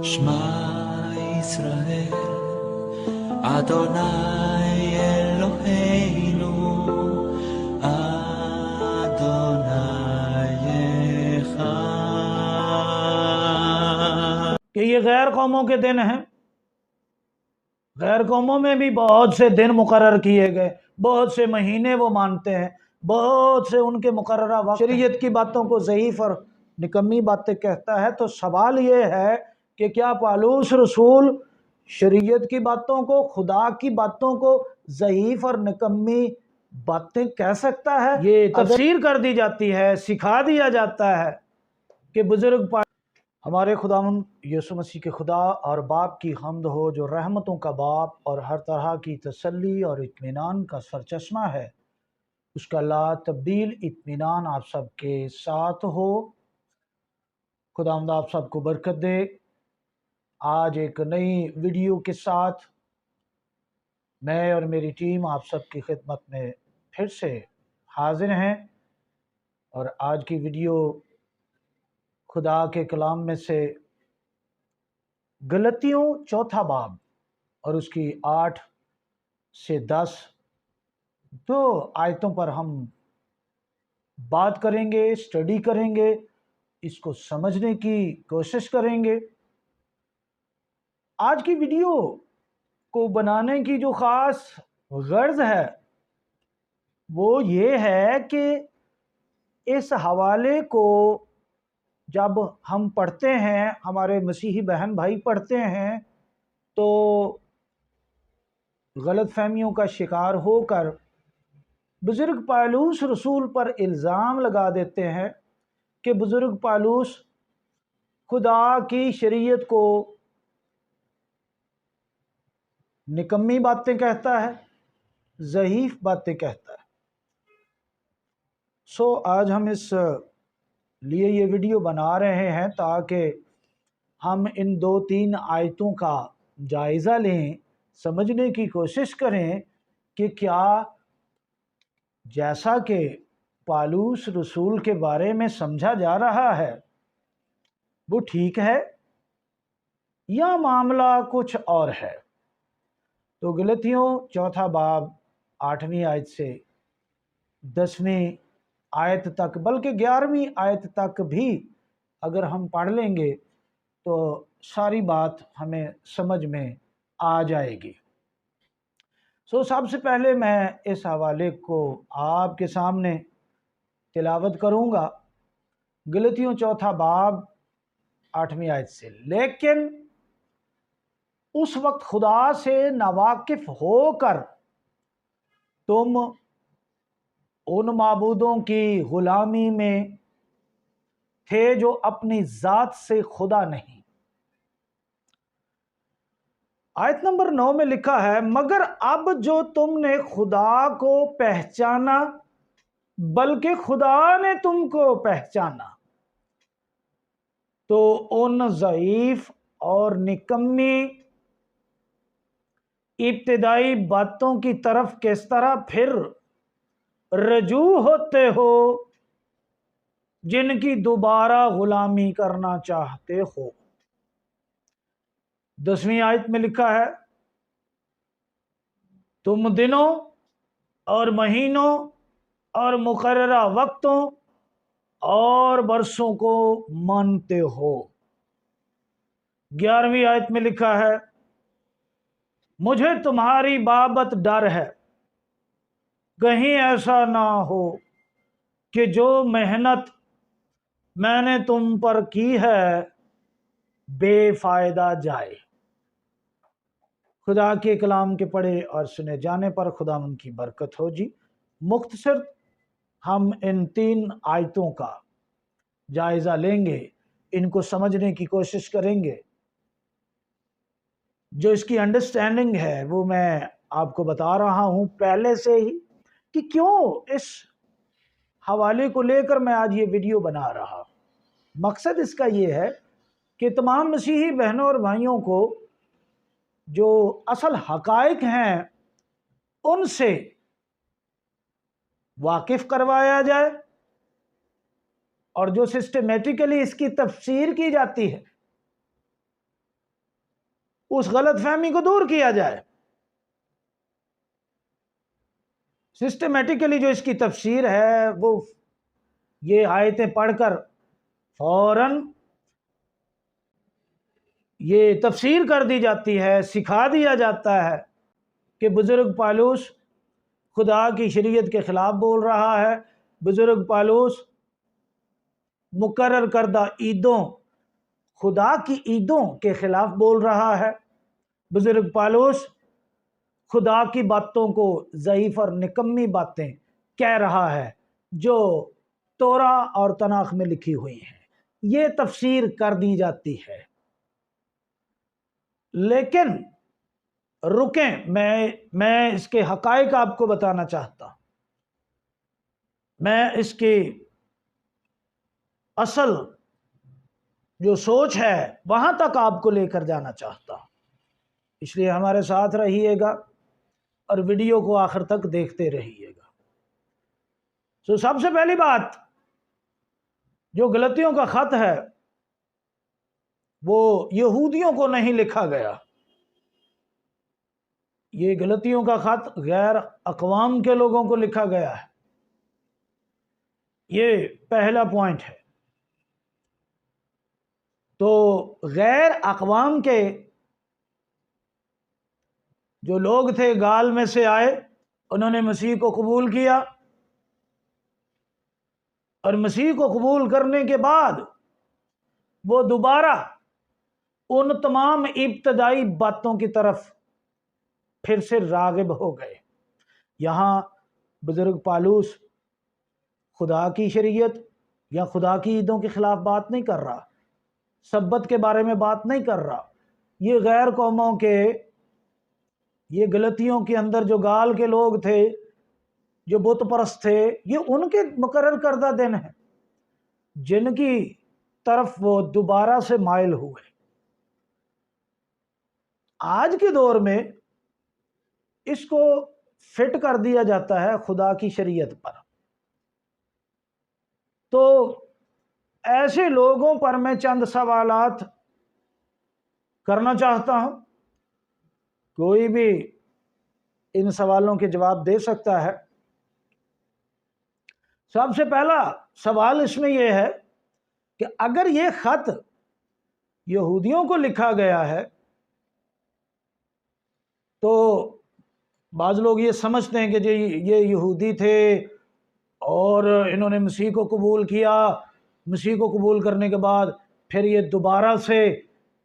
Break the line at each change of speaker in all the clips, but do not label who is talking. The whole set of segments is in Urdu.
שמע ישראל, אדוני אלוהינו, אדוני אחד।
کہ یہ غیر قوموں کے دن ہیں، غیر قوموں میں بھی بہت سے دن مقرر کیے گئے، بہت سے مہینے وہ مانتے ہیں، بہت سے ان کے مقررہ وقت شریعت کی باتوں کو ضعیف اور نکمی باتیں کہتا ہے۔ تو سوال یہ ہے کہ کیا پالوس رسول شریعت کی باتوں کو، خدا کی باتوں کو ضعیف اور نکمی باتیں کہہ سکتا ہے؟ یہ تفسیر کر دی جاتی ہے، سکھا دیا جاتا ہے کہ بزرگ ہمارے خداوند یسوع مسیح کے خدا اور باپ کی حمد ہو، جو رحمتوں کا باپ اور ہر طرح کی تسلی اور اطمینان کا سرچشمہ ہے۔ اس کا لا تبدیل اطمینان آپ سب کے ساتھ ہو۔ خداوند آپ سب کو برکت دے۔ آج ایک نئی ویڈیو کے ساتھ میں اور میری ٹیم آپ سب کی خدمت میں پھر سے حاضر ہیں، اور آج کی ویڈیو خدا کے کلام میں سے غلطیوں چوتھا باب اور اس کی 8 سے 10 دو آیتوں پر ہم بات کریں گے، اسٹڈی کریں گے، اس کو سمجھنے کی کوشش کریں گے۔ آج کی ویڈیو کو بنانے کی جو خاص غرض ہے وہ یہ ہے کہ اس حوالے کو جب ہم پڑھتے ہیں، ہمارے مسیحی بہن بھائی پڑھتے ہیں، تو غلط فہمیوں کا شکار ہو کر بزرگ پالوس رسول پر الزام لگا دیتے ہیں کہ بزرگ پالوس خدا کی شریعت کو نکمی باتیں کہتا ہے، ضعیف باتیں کہتا ہے۔ آج ہم اس لیے یہ ویڈیو بنا رہے ہیں تاکہ ہم ان 2-3 آیتوں کا جائزہ لیں، سمجھنے کی کوشش کریں کہ کیا جیسا کہ پالوس رسول کے بارے میں سمجھا جا رہا ہے وہ ٹھیک ہے یا معاملہ کچھ اور ہے۔ تو غلطیوں چوتھا باب 8ویں آیت سے 10ویں آیت تک، بلکہ 11ویں آیت تک بھی اگر ہم پڑھ لیں گے تو ساری بات ہمیں سمجھ میں آ جائے گی۔ سب سے پہلے میں اس حوالے کو آپ کے سامنے تلاوت کروں گا، غلطیوں چوتھا باب 8ویں آیت سے۔ لیکن اس وقت خدا سے ناواقف ہو کر تم ان معبودوں کی غلامی میں تھے جو اپنی ذات سے خدا نہیں۔ آیت نمبر 9 میں لکھا ہے، مگر اب جو تم نے خدا کو پہچانا، بلکہ خدا نے تم کو پہچانا، تو ان ضعیف اور نکمی ابتدائی باتوں کی طرف کس طرح پھر رجوع ہوتے ہو جن کی دوبارہ غلامی کرنا چاہتے ہو۔ 10ویں آیت میں لکھا ہے، تم دنوں اور مہینوں اور مقررہ وقتوں اور برسوں کو مانتے ہو۔ 11ویں آیت میں لکھا ہے، مجھے تمہاری بابت ڈر ہے، کہیں ایسا نہ ہو کہ جو محنت میں نے تم پر کی ہے بے فائدہ جائے۔ خدا کے کلام کے پڑھے اور سنے جانے پر خداوند کی برکت ہو جی۔ مختصر ہم ان 3 آیتوں کا جائزہ لیں گے، ان کو سمجھنے کی کوشش کریں گے۔ جو اس کی انڈرسٹینڈنگ ہے وہ میں آپ کو بتا رہا ہوں پہلے سے ہی کہ کیوں اس حوالے کو لے کر میں آج یہ ویڈیو بنا رہا۔ مقصد اس کا یہ ہے کہ تمام مسیحی بہنوں اور بھائیوں کو جو اصل حقائق ہیں ان سے واقف کروایا جائے، اور جو سسٹمیٹیکلی اس کی تفسیر کی جاتی ہے اس غلط فہمی کو دور کیا جائے۔ سسٹمیٹیکلی جو اس کی تفسیر ہے وہ یہ آیتیں پڑھ کر فوراً یہ تفسیر کر دی جاتی ہے، سکھا دیا جاتا ہے کہ بزرگ پالوس خدا کی شریعت کے خلاف بول رہا ہے، بزرگ پالوس مقرر کردہ عیدوں، خدا کی عیدوں کے خلاف بول رہا ہے، بزرگ پالوس خدا کی باتوں کو ضعیف اور نکمی باتیں کہہ رہا ہے جو تورا اور تناخ میں لکھی ہوئی ہیں۔ یہ تفسیر کر دی جاتی ہے، لیکن رکیں، میں اس کے حقائق آپ کو بتانا چاہتا ہوں، میں اس کی اصل جو سوچ ہے وہاں تک آپ کو لے کر جانا چاہتا ہوں، اس لیے ہمارے ساتھ رہیے گا اور ویڈیو کو آخر تک دیکھتے رہیے گا۔ تو سب سے پہلی بات، جو غلطیوں کا خط ہے وہ یہودیوں کو نہیں لکھا گیا، یہ غلطیوں کا خط غیر اقوام کے لوگوں کو لکھا گیا ہے۔ یہ پہلا پوائنٹ ہے۔ تو غیر اقوام کے جو لوگ تھے گال میں سے آئے، انہوں نے مسیح کو قبول کیا، اور مسیح کو قبول کرنے کے بعد وہ دوبارہ ان تمام ابتدائی باتوں کی طرف پھر سے راغب ہو گئے۔ یہاں بزرگ پالوس خدا کی شریعت یا خدا کی عیدوں کے خلاف بات نہیں کر رہا، سبت کے بارے میں بات نہیں کر رہا، یہ غیر قوموں کے، یہ غلطیوں کے اندر جو گال کے لوگ تھے، جو بت پرست تھے، یہ ان کے مقرر کردہ دن ہیں جن کی طرف وہ دوبارہ سے مائل ہوئے۔ آج کے دور میں اس کو فٹ کر دیا جاتا ہے خدا کی شریعت پر۔ تو ایسے لوگوں پر میں چند سوالات کرنا چاہتا ہوں، کوئی بھی ان سوالوں کے جواب دے سکتا ہے۔ سب سے پہلا سوال اس میں یہ ہے کہ اگر یہ خط یہودیوں کو لکھا گیا ہے تو بعض لوگ یہ سمجھتے ہیں کہ جی یہ یہودی تھے اور انہوں نے مسیح کو قبول کیا، مسیح کو قبول کرنے کے بعد پھر یہ دوبارہ سے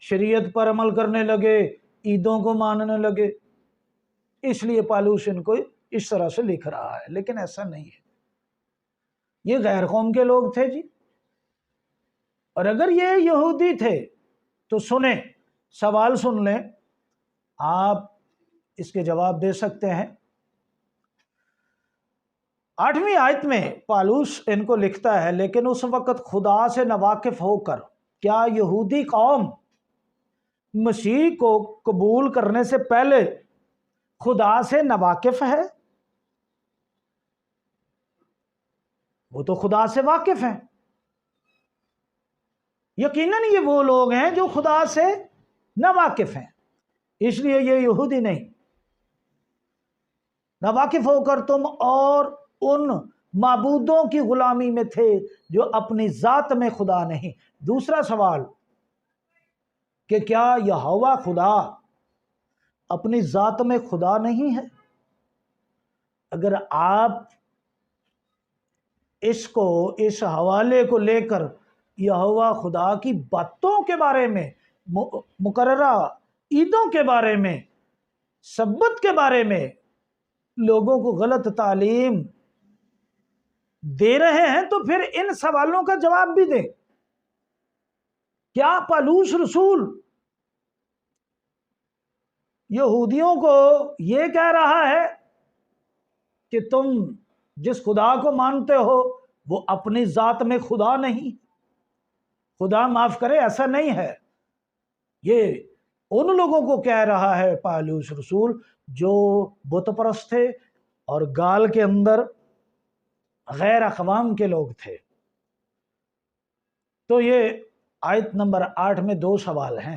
شریعت پر عمل کرنے لگے، عیدوں کو ماننے لگے، اس لیے پالوس ان کو اس طرح سے لکھ رہا ہے۔ لیکن ایسا نہیں ہے، یہ غیر قوم کے لوگ تھے جی، اور اگر یہ یہودی تھے تو سنیں، سوال سن لیں، آپ اس کے جواب دے سکتے ہیں۔ 8ویں آیت میں پالوس ان کو لکھتا ہے، لیکن اس وقت خدا سے ناواقف ہو کر کیا یہودی قوم مسیح کو قبول کرنے سے پہلے خدا سے ناواقف ہے؟ وہ تو خدا سے واقف ہیں، یقیناً یہ وہ لوگ ہیں جو خدا سے ناواقف ہیں، اس لیے یہ یہودی نہیں۔ ناواقف ہو کر تم اور ان معبودوں کی غلامی میں تھے جو اپنی ذات میں خدا نہیں۔ دوسرا سوال کہ کیا یہوہ خدا اپنی ذات میں خدا نہیں ہے؟ اگر آپ اس حوالے کو لے کر یہوہ خدا کی باتوں کے بارے میں، مقررہ عیدوں کے بارے میں، سبت کے بارے میں لوگوں کو غلط تعلیم دے رہے ہیں تو پھر ان سوالوں کا جواب بھی دیں۔ کیا پالوس رسول یہودیوں کو یہ کہہ رہا ہے کہ تم جس خدا کو مانتے ہو وہ اپنی ذات میں خدا نہیں؟ خدا معاف کرے، ایسا نہیں ہے۔ یہ ان لوگوں کو کہہ رہا ہے پالوس رسول جو بت پرست تھے اور گال کے اندر غیر اقوام کے لوگ تھے۔ تو یہ آیت نمبر 8 میں 2 سوال ہیں۔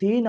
3